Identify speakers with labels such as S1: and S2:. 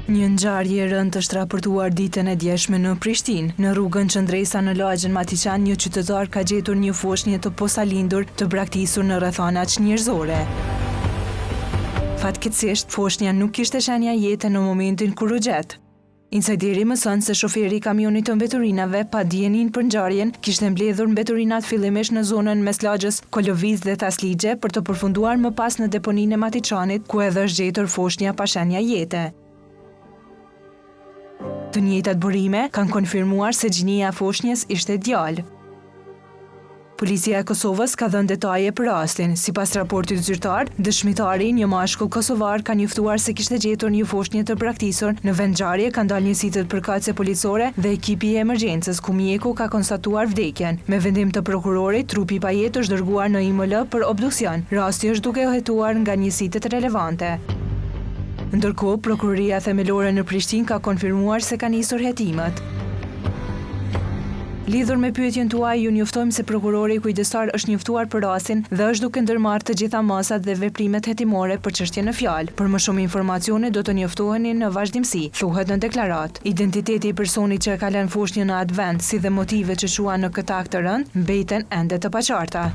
S1: Një ngjarje e rëndë është raportuar ditën e djeshme në Prishtinë. Në rrugën Qëndresa në lagjen Matiqan, një qytetar ka gjetur një foshnjë të posalindur të braktisur në rrethana njerëzore. Fatkeqësisht, foshnja nuk kishte shenja jete në momentin kur u gjet. Insideri mëson se shoferi i kamionit të mbeturinave, pa dijenin për ngjarjen, kishte mbledhur mbeturinat fillimisht në zonën mes lagjës Koloviz dhe Tasligje për të përfunduar më pas në deponinë e Matiqanit, ku edhe është gjetur foshnja pa shenja jete. Të njëjtat burime kanë konfirmuar se gjinia e foshnjës ishte djalë. Policia e Kosovës ka dhënë detaje për rastin. Sipas raportit zyrtar, dëshmitari, një mashkull kosovar, ka njoftuar se kishte gjetur një foshnjë të braktisur. Në vend ngjarje ka dalë njësitë përkatëse policore dhe ekipi i emergjencës, ku mjeku ka konstatuar vdekjen. Me vendim të prokurorit, trupi i pajetë është dërguar në IML për obduksion. Rasti është duke u hetuar nga njësitë relevante. Ndërkohë, prokuroria themelore në Prishtinë ka konfirmuar se ka nisur hetimet. Lidhur me pyetjen tuaj, ju njoftojmë se prokurori kujdestar është njoftuar për rastin dhe është duke ndërmarrë të gjitha masat dhe veprimet hetimore për çështjen në fjalë. Për më shumë informacione do të njoftoheni në vazhdimsi, thuhet në deklaratë. Identiteti i personit që e ka lënë foshnjën në atë vend, si dhe motivet që shuan në këtë akt të rënd, mbeten ende të paqarta.